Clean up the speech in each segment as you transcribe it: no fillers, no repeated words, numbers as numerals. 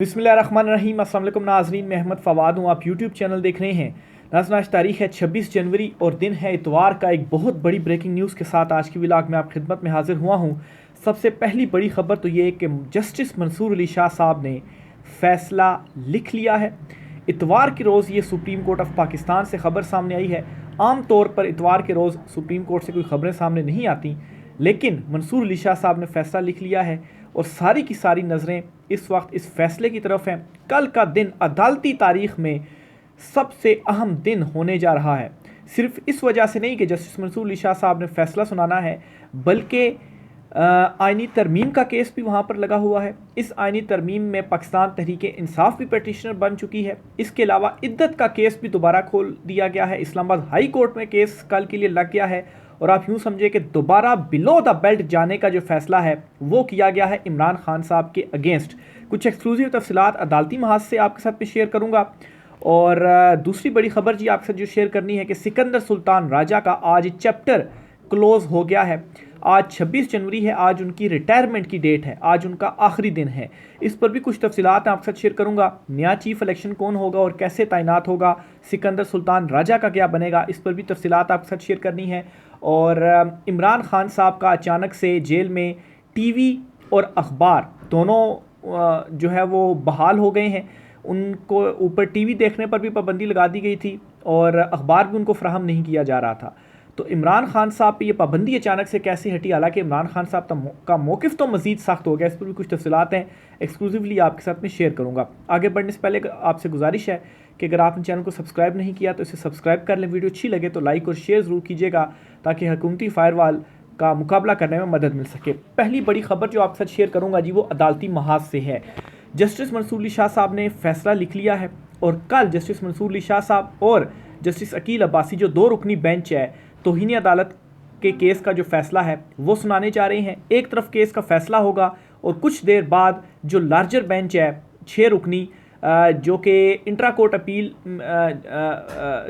बिस्मिल्लाहिर्रहमानिर्रहीम। अस्सलाम वालेकुम नाज़रीन, मैं अहमद फ़वाद हूँ। आप यूट्यूब चैनल देख रहे हैं। नाज़रीन, आज तारीख़ है 26 जनवरी और दिन है इतवार का। एक बहुत बड़ी ब्रेकिंग न्यूज़ के साथ आज की व्लॉग में आप खिदमत में हाजिर हुआ हूँ। सबसे पहली बड़ी ख़बर तो ये है कि जस्टिस मंसूर अली शाह साहब ने फ़ैसला लिख लिया है। इतवार के रोज़ ये सुप्रीम कोर्ट ऑफ पाकिस्तान से ख़बर सामने आई है। आम तौर पर इतवार के रोज़ सुप्रीम कोर्ट से कोई ख़बरें सामने नहीं आती, लेकिन मंसूर अली शाह साहब ने फ़ैसला लिख लिया है और सारी की सारी नज़रें इस वक्त इस फैसले की तरफ हैं। कल का दिन अदालती तारीख़ में सबसे अहम दिन होने जा रहा है। सिर्फ इस वजह से नहीं कि जस्टिस मंसूर अली शाह साहब ने फ़ैसला सुनाना है, बल्कि आइनी तरमीम का केस भी वहाँ पर लगा हुआ है। इस आइनी तरमीम में पाकिस्तान तहरीक इंसाफ भी पटिशनर बन चुकी है। इसके अलावा इद्दत का केस भी दोबारा खोल दिया गया है। इस्लामाबाद हाई कोर्ट में केस कल के लिए लग गया है और आप यूँ समझे कि दोबारा बिलो द बेल्ट जाने का जो फैसला है वो किया गया है इमरान खान साहब के अगेंस्ट। कुछ एक्सक्लूसिव तफसीलात अदालती महाज से आपके साथ में शेयर करूँगा। और दूसरी बड़ी खबर जी आपके साथ जो शेयर करनी है कि सिकंदर सुल्तान राजा का आज चैप्टर क्लोज हो गया है। आज 26 जनवरी है, आज उनकी रिटायरमेंट की डेट है, आज उनका आखिरी दिन है। इस पर भी कुछ तफसीलात आपके साथ शेयर करूंगा। नया चीफ इलेक्शन कौन होगा और कैसे तैनात होगा, सिकंदर सुल्तान राजा का क्या बनेगा, इस पर भी तफसीलात आपके साथ शेयर करनी है। और इमरान खान साहब का अचानक से जेल में टीवी और अखबार दोनों जो है वो बहाल हो गए हैं। उनको ऊपर टीवी देखने पर भी पाबंदी लगा दी गई थी और अखबार भी उनको फ्राहम नहीं किया जा रहा था। तो इमरान खान साहब पे ये पाबंदी अचानक से कैसे हटी, हालांकि इमरान खान साहब का मौक़िफ़ तो मज़ीद सख्त हो गया। इस पर भी कुछ तफसीलात हैं, एक्सक्लूसिवली आपके साथ में शेयर करूँगा। आगे बढ़ने से पहले आपसे गुजारिश है कि अगर आपने चैनल को सब्सक्राइब नहीं किया तो इसे सब्सक्राइब कर लें। वीडियो अच्छी लगे तो लाइक और शेयर ज़रूर कीजिएगा ताकि हुकूमती फायरवाल का मुकाबला करने में मदद मिल सके। पहली बड़ी खबर जो आपके साथ शेयर करूँगा जी वो अदालती महाज से है। जस्टिस मंसूर अली शाह साहब ने फ़ैसला लिख लिया है और कल जस्टिस मंसूर अली शाह साहब और जस्टिस अकील अब्बासी जो दो रुकनी बेंच है तौहीन अदालत के केस का जो फैसला है वो सुनाने जा रहे हैं। एक तरफ केस का फैसला होगा और कुछ देर बाद जो लार्जर बेंच है 6 रुकनी जो कि इंट्रा कोर्ट अपील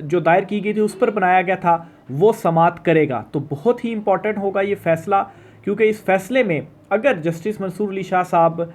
जो दायर की गई थी उस पर बनाया गया था वो समाअत करेगा। तो बहुत ही इंपॉर्टेंट होगा ये फ़ैसला, क्योंकि इस फैसले में अगर जस्टिस मंसूर अली शाह साहब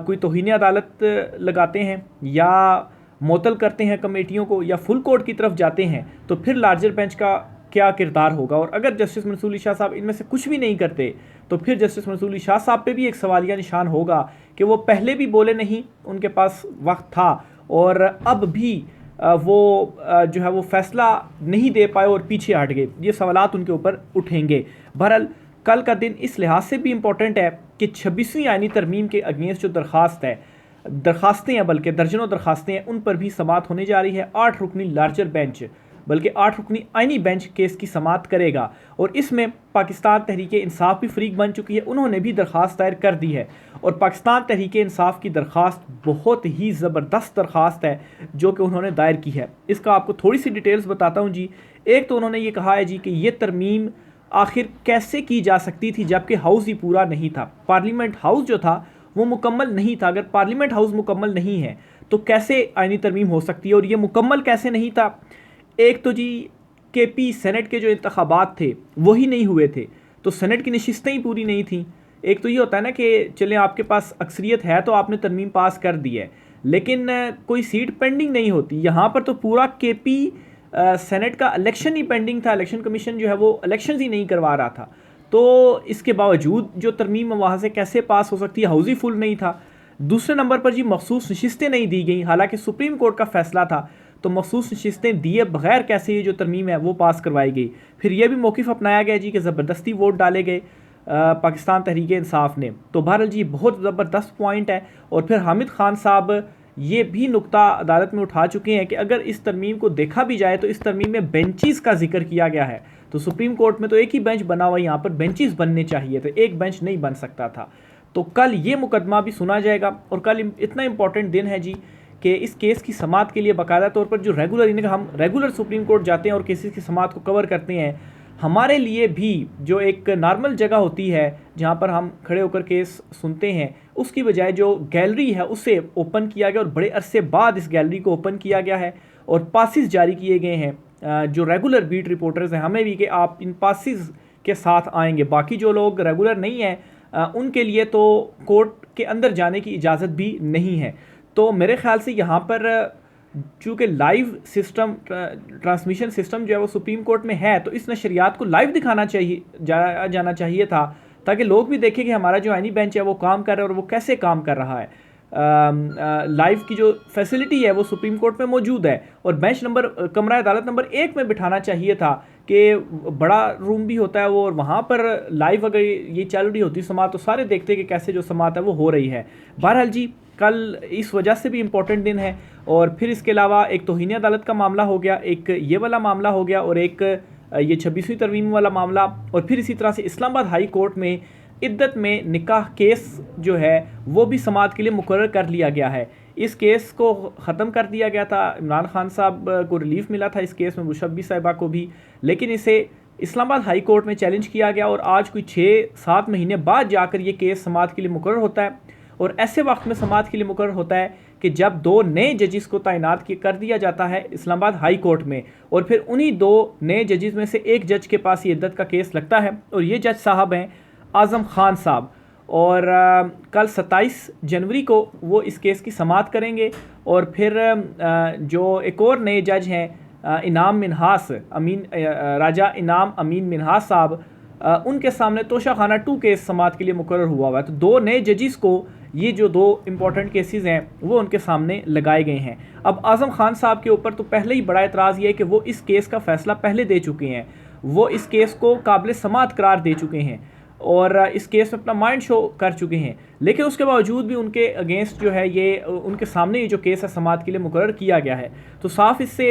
कोई तौहीन अदालत लगाते हैं या मुअत्तल करते हैं कमेटियों को या फुल कोर्ट की तरफ जाते हैं तो फिर लार्जर बेंच का क्या किरदार होगा। और अगर जस्टिस मंसूर अली शाह साहब इनमें से कुछ भी नहीं करते तो फिर जस्टिस मंसूर अली शाह साहब पे भी एक सवालिया निशान होगा कि वो पहले भी बोले नहीं, उनके पास वक्त था और अब भी वो जो है वो फैसला नहीं दे पाए और पीछे हट गए। ये सवालात उनके ऊपर उठेंगे। बहरहाल कल का दिन इस लिहाज से भी इम्पोर्टेंट है कि 26वीं आइनी तरमीम के अगेंस्ट जो दरखास्तें हैं, बल्कि दर्जनों दरखास्तें हैं, उन पर भी समाअत होने जा रही है। 8 रुकनी लार्जर बेंच बल्कि 8 रुकनी आइनी बेंच केस की समाअत करेगा और इसमें पाकिस्तान तहरीक इंसाफ भी फरीक बन चुकी है। उन्होंने भी दरख्वास्त दायर कर दी है और पाकिस्तान तहरीक इंसाफ की दरख्वास्त बहुत ही ज़बरदस्त दरख्वास्त है जो कि उन्होंने दायर की है। इसका आपको थोड़ी सी डिटेल्स बताता हूँ जी। एक तो उन्होंने ये कहा है जी कि ये तरमीम आखिर कैसे की जा सकती थी जबकि हाउस ही पूरा नहीं था। पार्लियामेंट हाउस जो था वो मुकम्मल नहीं था। अगर पार्लियामेंट हाउस मुकम्मल नहीं है तो कैसे आइनी तरमीम हो सकती है, और ये मुकम्मल कैसे नहीं था। एक तो जी केपी सेनेट के जो इंतखाबात थे वही नहीं हुए थे, तो सेनेट की नशिस्तें ही पूरी नहीं थी। एक तो ये होता है ना कि चले आपके पास अक्सरियत है तो आपने तरमीम पास कर दी है, लेकिन कोई सीट पेंडिंग नहीं होती। यहाँ पर तो पूरा केपी सेनेट का इलेक्शन ही पेंडिंग था। इलेक्शन कमीशन जो है वो इलेक्शन ही नहीं करवा रहा था, तो इसके बावजूद जो तरमीम वहाँ से कैसे पास हो सकती है, हाउस ही फुल नहीं था। दूसरे नंबर पर जी मखसूस नशिस्तें नहीं दी गई, हालांकि सुप्रीम कोर्ट का फैसला था, तो मखसूस नशिस्तें दिए बगैर कैसे ये जो तरमीम है वो पास करवाई गई। फिर यह भी मौक़िफ़ अपनाया गया जी कि ज़बरदस्ती वोट डाले गए पाकिस्तान तहरीक इंसाफ ने। तो बहरहाल जी बहुत ज़बरदस्त पॉइंट है। और फिर हामिद खान साहब ये भी नुक्ता अदालत में उठा चुके हैं कि अगर इस तरमीम को देखा भी जाए तो इस तरमीम में बेंचेस का जिक्र किया गया है। तो सुप्रीम कोर्ट में तो एक ही बेंच बना हुआ, यहाँ पर बेंचेस बनने चाहिए थे, एक बेंच नहीं बन सकता था। तो कल ये मुकदमा भी सुना जाएगा और कल इतना इंपॉर्टेंट दिन है जी कि इस केस की समाअत के लिए बाकायदा तौर पर जो हम रेगुलर सुप्रीम कोर्ट जाते हैं और केसेस की समाअत को कवर करते हैं, हमारे लिए भी जो एक नॉर्मल जगह होती है जहाँ पर हम खड़े होकर केस सुनते हैं, उसकी बजाय जो गैलरी है उसे ओपन किया गया और बड़े अरसे बाद इस गैलरी को ओपन किया गया है और पासिस जारी किए गए हैं जो रेगुलर बीट रिपोर्टर्स हैं हमें भी कि आप इन पासिस के साथ आएंगे। बाकी जो लोग रेगुलर नहीं हैं उनके लिए तो कोर्ट के अंदर जाने की इजाज़त भी नहीं है। तो मेरे ख्याल से यहाँ पर चूँकि लाइव सिस्टम ट्रांसमिशन सिस्टम जो है वो सुप्रीम कोर्ट में है, तो इस नशरियात को लाइव दिखाना चाहिए जाना चाहिए था, ताकि लोग भी देखें कि हमारा जो आईनी बेंच है वो काम कर रहा है और वो कैसे काम कर रहा है। लाइव की जो फैसिलिटी है वो सुप्रीम कोर्ट में मौजूद है, और बेंच नंबर कमरा अदालत नंबर 1 में बिठाना चाहिए था कि बड़ा रूम भी होता है वो, और वहाँ पर लाइव अगर ये चल रही होती समात तो सारे देखते कि कैसे जो समात है वो हो रही है। बहरहाल जी, कल इस वजह से भी इम्पोर्टेंट दिन है, और फिर इसके अलावा एक तौहीन अदालत का मामला हो गया, एक ये वाला मामला हो गया, और एक ये 26वीं तरमीम वाला मामला, और फिर इसी तरह से इस्लामाबाद हाई कोर्ट में इद्दत में निकाह केस जो है वो भी समात के लिए मुकर्रर कर लिया गया है। इस केस को ख़त्म कर दिया गया था, इमरान खान साहब को रिलीफ मिला था इस केस में, मुशब्बी साहिबा को भी, लेकिन इसे इस्लामाबाद हाई कोर्ट में चैलेंज किया गया, और आज कोई 6-7 महीने बाद जाकर ये केस समात के लिए मुकर्रर होता है। और ऐसे वक्त में समात के लिए मुकर्रर होता है कि जब 2 नए जजिस को तैनात कर दिया जाता है इस्लामाबाद हाई कोर्ट में, और फिर उन्हीं 2 नए जजिस में से एक जज के पास ये इद्दत का केस लगता है, और ये जज साहब हैं आज़म खान साहब। और कल 27 जनवरी को वो इस केस की समात करेंगे, और फिर जो एक और नए जज हैं इनाम मिन्हास अमीन राजा इनाम अमीन मिन्हास साहब, उनके सामने तोशाखाना 2 केस समात के लिए मुकर्रर हुआ है। तो 2 नए जजिस को ये जो 2 इम्पॉर्टेंट केसेस हैं वो उनके सामने लगाए गए हैं। अब आज़म खान साहब के ऊपर तो पहले ही बड़ा एतराज़ ये है कि वो इस केस का फ़ैसला पहले दे चुके हैं, वो इस केस को काबिल समात करार दे चुके हैं, और इस केस में अपना माइंड शो कर चुके हैं, लेकिन उसके बावजूद भी उनके अगेंस्ट जो है ये उनके सामने ये जो केस है समात के लिए मुकर्रर किया गया है। तो साफ इससे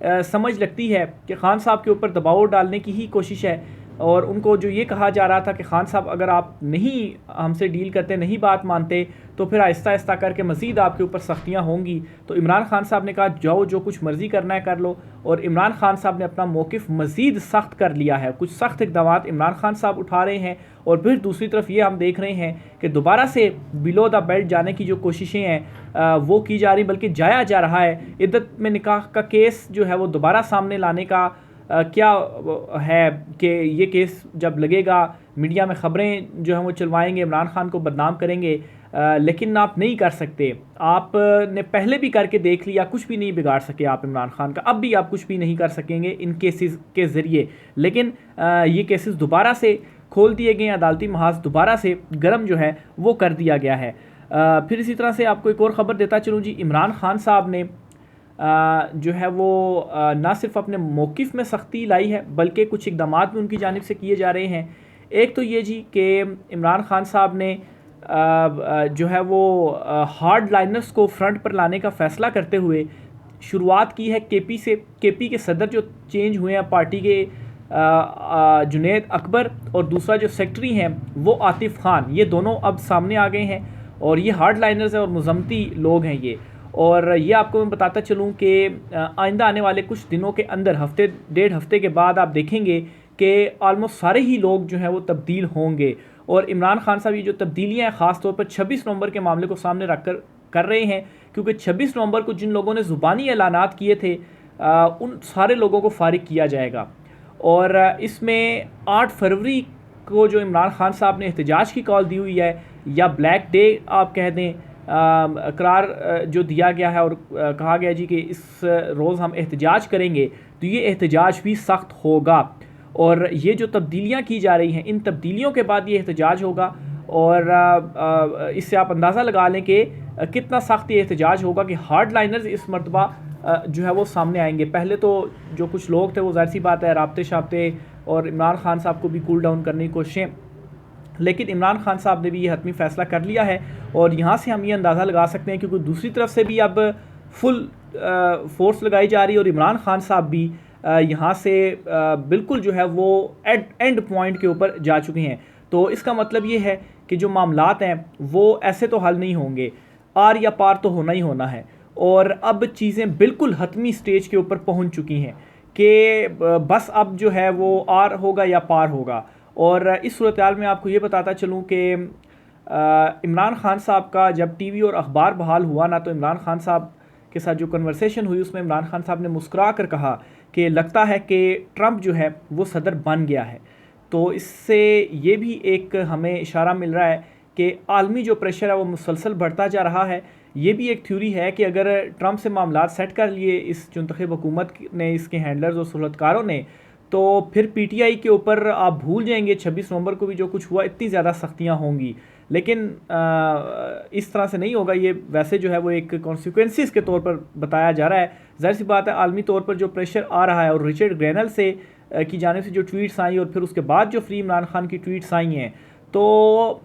समझ लगती है कि खान साहब के ऊपर दबाव डालने की ही कोशिश है, और उनको जो ये कहा जा रहा था कि खान साहब अगर आप नहीं हमसे डील करते, नहीं बात मानते, तो फिर आहिस्ता आहिस्ता करके मज़ीद आपके ऊपर सख्तियाँ होंगी। तो इमरान खान साहब ने कहा जाओ जो कुछ मर्ज़ी करना है कर लो, और इमरान खान साहब ने अपना मौक़िफ़ मज़ीद सख्त कर लिया है। कुछ सख्त इक़दामात इमरान खान साहब उठा रहे हैं, और फिर दूसरी तरफ ये हम देख रहे हैं कि दोबारा से बिलो द बेल्ट जाने की जो कोशिशें हैं वो की जा रही, बल्कि जाया जा रहा है। इद्दत में निकाह का केस जो है वो दोबारा सामने लाने का क्या है कि ये केस जब लगेगा मीडिया में ख़बरें जो हैं वो चलवाएंगे, इमरान खान को बदनाम करेंगे, लेकिन आप नहीं कर सकते। आपने पहले भी करके देख लिया, कुछ भी नहीं बिगाड़ सके आप इमरान खान का, अब भी आप कुछ भी नहीं कर सकेंगे इन केसेस के ज़रिए। लेकिन ये केसेस दोबारा से खोल दिए गए हैं, अदालती महाज दोबारा से गर्म जो है वो कर दिया गया है। फिर इसी तरह से आपको एक और ख़बर देता चलूँ जी, इमरान खान साहब ने जो है वो ना सिर्फ अपने मौक़िफ़ में सख्ती लाई है, बल्कि कुछ इक़दामात भी उनकी जानिब से किए जा रहे हैं। एक तो ये जी कि इमरान खान साहब ने जो है वो हार्ड लाइनर्स को फ्रंट पर लाने का फ़ैसला करते हुए शुरुआत की है केपी से। केपी के सदर जो चेंज हुए हैं पार्टी के, जुनैद अकबर, और दूसरा जो सेक्रेटरी हैं वो आतिफ़ खान, ये दोनों अब सामने आ गए हैं, और ये हार्ड लाइनर्स हैं और मुज़म्मती लोग हैं ये। और ये आपको मैं बताता चलूँ कि आइंदा आने वाले कुछ दिनों के अंदर, हफ्ते 1.5 हफ्ते के बाद आप देखेंगे कि ऑलमोस्ट सारे ही लोग जो हैं वो तब्दील होंगे। और इमरान खान साहब ये जो तब्दीलियाँ हैं ख़ास तौर पर 26 नवंबर के मामले को सामने रख कर रहे हैं, क्योंकि 26 नवंबर को जिन लोगों ने ज़ुबानी ऐलानात किए थे उन सारे लोगों को फारिग किया जाएगा। और इसमें 8 फरवरी को जो इमरान खान साहब ने एहतजाज की कॉल दी हुई है, या ब्लैक डे आप कह दें, करार जो दिया गया है, और कहा गया जी कि इस रोज़ हम एहतजाज करेंगे, तो ये एहतजाज भी सख्त होगा। और ये जो तब्दीलियाँ की जा रही हैं, इन तब्दीलियों के बाद ये एहतजाज होगा, और इससे आप अंदाज़ा लगा लें कि कितना सख्त ये एहतजाज होगा कि हार्ड लाइनर्स इस मरतबा जो है वो सामने आएंगे। पहले तो जो कुछ लोग थे वो ज़ाहिर सी बात है राब्ते शाब्ते और इमरान खान साहब को भी कूल डाउन करने की कोशिशें, लेकिन इमरान खान साहब ने भी ये हतमी फ़ैसला कर लिया है। और यहाँ से हम ये अंदाज़ा लगा सकते हैं, क्योंकि दूसरी तरफ से भी अब फुल फोर्स लगाई जा रही है, और इमरान खान साहब भी यहाँ से बिल्कुल जो है वो एंड पॉइंट के ऊपर जा चुके हैं। तो इसका मतलब ये है कि जो मामलात हैं वो ऐसे तो हल नहीं होंगे, आर या पार तो होना ही होना है। और अब चीज़ें बिल्कुल हतमी स्टेज के ऊपर पहुँच चुकी हैं कि बस अब जो है वो आर होगा या पार होगा। और इस सूरत-ए-हाल में आपको ये बताता चलूँ कि इमरान खान साहब का जब टीवी और अखबार बहाल हुआ ना, तो इमरान खान साहब के साथ जो कन्वर्सेशन हुई उसमें इमरान खान साहब ने मुस्कुरा कर कहा कि लगता है कि ट्रंप जो है वो सदर बन गया है। तो इससे ये भी एक हमें इशारा मिल रहा है कि आलमी जो प्रेशर है वो मुसलसल बढ़ता जा रहा है। ये भी एक थ्योरी है कि अगर ट्रंप से मामलात सेट कर लिए इस मुंतखब हुकूमत ने, इसके हैंडलर्स और सहूलतकारों ने, तो फिर पीटीआई के ऊपर आप भूल जाएंगे 26 नवंबर को भी जो कुछ हुआ, इतनी ज़्यादा सख्तियाँ होंगी। लेकिन इस तरह से नहीं होगा। ये वैसे जो है वो एक कॉन्सिक्वेंसेस के तौर पर बताया जा रहा है। ज़ाहिर सी बात है आलमी तौर पर जो प्रेशर आ रहा है, और रिचर्ड ग्रेनल से की जानिब से जो ट्वीट्स आई और फिर उसके बाद जो फ्री इमरान खान की ट्वीट्स आई हैं, तो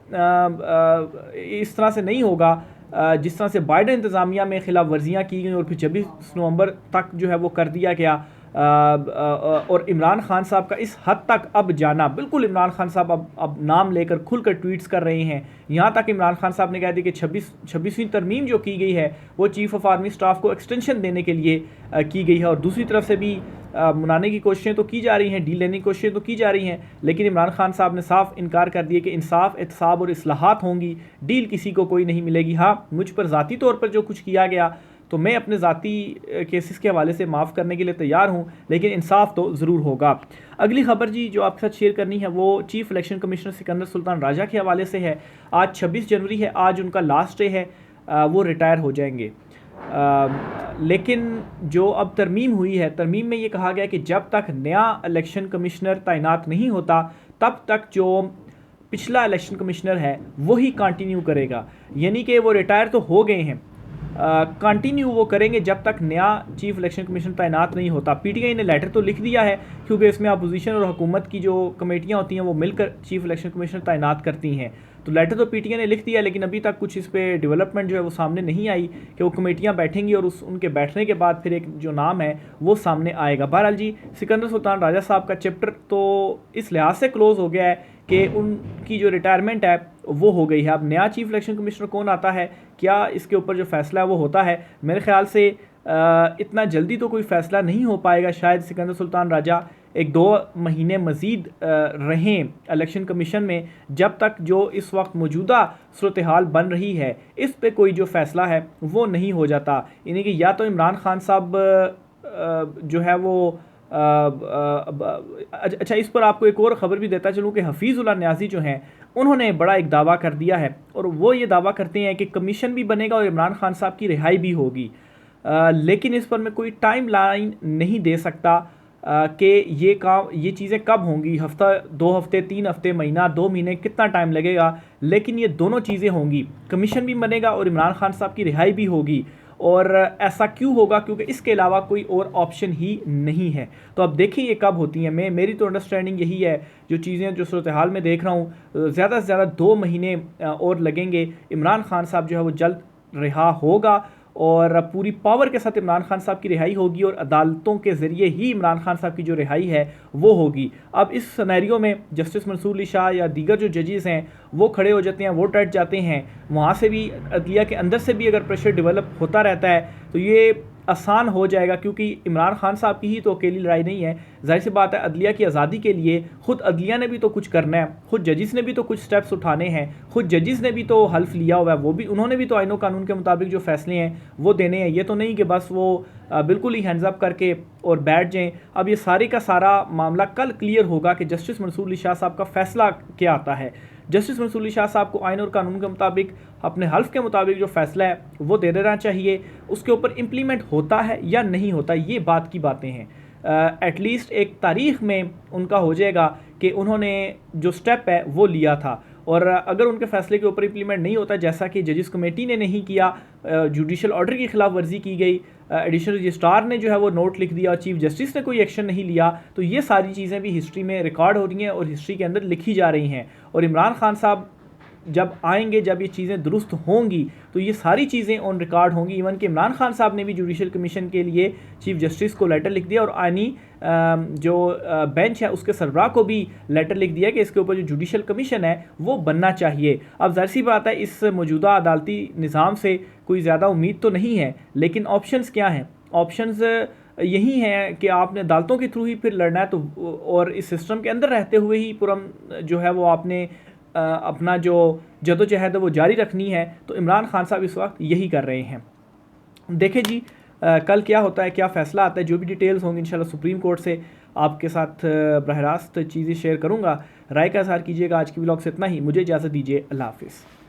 इस तरह से नहीं होगा जिस तरह से बाइडन इंतज़ामिया में खिलाफ वर्जियाँ की गई और फिर 26 नवंबर तक जो है वो कर दिया गया। और इमरान खान साहब का इस हद तक अब जाना, बिल्कुल इमरान खान साहब अब नाम लेकर खुलकर ट्वीट्स कर रहे हैं। यहाँ तक इमरान खान साहब ने कह दिया कि 26वीं तरमीम जो की गई है वो चीफ़ ऑफ आर्मी स्टाफ को एक्सटेंशन देने के लिए की गई है। और दूसरी तरफ से भी मनाने की कोशिशें तो की जा रही हैं, डील लेने की कोशिशें तो की जा रही हैं, लेकिन इमरान खान साहब ने साफ इनकार कर दिया कि इंसाफ, एहतसाब और इस्लाहात होंगी, डील किसी को कोई नहीं मिलेगी। हाँ, मुझ पर ज़ाती तौर पर जो कुछ किया गया तो मैं अपने ज़ाती केसेस के हवाले से माफ़ करने के लिए तैयार हूँ, लेकिन इंसाफ तो ज़रूर होगा। अगली खबर जी जो आपके साथ शेयर करनी है वो chief election commissioner Sikandar Sultan Raja के हवाले से है। आज 26 जनवरी है, आज उनका लास्ट डे है, वो रिटायर हो जाएंगे। लेकिन जो अब तरमीम हुई है, तरमीम में ये कहा गया कि जब तक नया इलेक्शन कमिश्नर तैनात नहीं होता तब तक जो पिछला इलेक्शन कमिश्नर है वही कंटिन्यू करेगा। यानी कि वो रिटायर तो हो गए हैं, कंटिन्यू वो करेंगे जब तक नया चीफ इलेक्शन कमीशन तैनात नहीं होता। पीटीआई ने लेटर तो लिख दिया है, क्योंकि इसमें अपोजिशन और हुकूमत की जो कमेटियां होती हैं वो मिलकर चीफ इलेक्शन कमीशन तैनात करती हैं। तो लेटर तो पीटीआई ने लिख दिया, लेकिन अभी तक कुछ इस पर डेवलपमेंट जो है वो सामने नहीं आई कि वो कमेटियां बैठेंगी और उनके बैठने के बाद फिर एक जो नाम है वो सामने आएगा। बहरहाल जी, सिकंदर सुल्तान राजा साहब का चैप्टर तो इस लिहाज से क्लोज़ हो गया है कि उनकी जो रिटायरमेंट है वो हो गई है। अब नया चीफ इलेक्शन कमिश्नर कौन आता है, क्या इसके ऊपर जो फैसला है वो होता है, मेरे ख्याल से इतना जल्दी तो कोई फ़ैसला नहीं हो पाएगा। शायद सिकंदर सुल्तान राजा 1-2 महीने मज़ीद रहें इलेक्शन कमीशन में, जब तक जो इस वक्त मौजूदा सूरत हाल बन रही है इस पे कोई जो फ़ैसला है वो नहीं हो जाता। यानी कि या तो इमरान खान साहब जो है वो अच्छा, इस पर आपको एक और ख़बर भी देता चलूँ कि हफीज़ुल्लाह न्याज़ी जो हैं उन्होंने बड़ा एक दावा कर दिया है, और वो ये दावा करते हैं कि कमीशन भी बनेगा और इमरान खान साहब की रिहाई भी होगी। लेकिन इस पर मैं कोई टाइम लाइन नहीं दे सकता कि ये चीज़ें कब होंगी, हफ्ता, 2 हफ्ते, 3 हफ्ते, महीना, 2 महीने, कितना टाइम लगेगा, लेकिन ये दोनों चीज़ें होंगी, कमीशन भी बनेगा और इमरान खान साहब की रिहाई भी होगी। और ऐसा क्यों होगा, क्योंकि इसके अलावा कोई और ऑप्शन ही नहीं है। तो अब देखिए ये कब होती हैं। मेरी तो अंडरस्टैंडिंग यही है, जो चीज़ें जो सूरत हाल में देख रहा हूँ, ज़्यादा से ज़्यादा 2 महीने और लगेंगे। इमरान खान साहब जो है वो जल्द रिहा होगा और पूरी पावर के साथ इमरान खान साहब की रिहाई होगी, और अदालतों के ज़रिए ही इमरान खान साहब की जो रिहाई है वो होगी। अब इस सिनेरियो में जस्टिस मंसूर अली शाह या दीगर जो जजेस हैं वो खड़े हो जाते हैं, वो डट जाते हैं। वहाँ से भी, अदलिया के अंदर से भी अगर प्रेशर डेवलप होता रहता है तो ये आसान हो जाएगा, क्योंकि इमरान खान साहब की ही तो अकेली लड़ाई नहीं है। जाहिर सी बात है अदलिया की आज़ादी के लिए ख़ुद अदलिया ने भी तो कुछ करना है, ख़ुद जजिस ने भी तो कुछ स्टेप्स उठाने हैं, ख़ुद जजिस ने भी तो हल्फ लिया हुआ है, उन्होंने भी तो आईनो कानून के मुताबिक जो फैसले हैं वो देने हैं। ये तो नहीं कि बस वो बिल्कुल ही हैंड्स अप करके और बैठ जाएं। अब ये सारे का सारा मामला कल क्लियर होगा कि जस्टिस मंसूर अली शाह साहब का फ़ैसला क्या आता है। जस्टिस मंसूर अली शाह साहब को आइन और कानून के मुताबिक, अपने हल्फ के मुताबिक जो फ़ैसला है वो दे देना चाहिए। उसके ऊपर इम्प्लीमेंट होता है या नहीं होता, ये बात की बातें हैं। एटलीस्ट एक तारीख़ में उनका हो जाएगा कि उन्होंने जो स्टेप है वो लिया था। और अगर उनके फ़ैसले के ऊपर इम्प्लीमेंट नहीं होता, जैसा कि जजिस कमेटी ने नहीं किया, जुडिशल ऑर्डर की खिलाफ वर्जी की गई, एडिशनल रजिस्ट्रार ने जो है वो नोट लिख दिया और चीफ जस्टिस ने कोई एक्शन नहीं लिया, तो ये सारी चीज़ें भी हिस्ट्री में रिकॉर्ड हो रही हैं और हिस्ट्री के अंदर लिखी जा रही हैं। और इमरान खान साहब जब आएंगे, जब ये चीज़ें दुरुस्त होंगी, तो ये सारी चीज़ें ऑन रिकॉर्ड होंगी। इवन कि इमरान खान साहब ने भी जुडिशल कमीशन के लिए चीफ जस्टिस को लेटर लिख दिया और आईनी जो बेंच है उसके सरबराह को भी लेटर लिख दिया कि इसके ऊपर जो जुडिशल कमीशन है वो बनना चाहिए। अब ज़ाहिर सी बात है इस मौजूदा अदालती निज़ाम से कोई ज़्यादा उम्मीद तो नहीं है, लेकिन ऑप्शंस क्या हैं? ऑप्शंस यही हैं कि आपने अदालतों के थ्रू ही फिर लड़ना है, तो और इस सिस्टम के अंदर रहते हुए ही पूरा जो है वो आपने अपना जो जदोजहद है वो जारी रखनी है। तो इमरान खान साहब इस वक्त यही कर रहे हैं। देखें जी कल क्या होता है, क्या फ़ैसला आता है। जो भी डिटेल्स होंगी इंशाल्लाह सुप्रीम कोर्ट से आपके साथ बरह रास्त चीज़ें शेयर करूँगा। राय का इज़हार कीजिएगा। आज की व्लॉग से इतना ही, मुझे इजाज़त दीजिए। अल्लाह हाफ़िज़।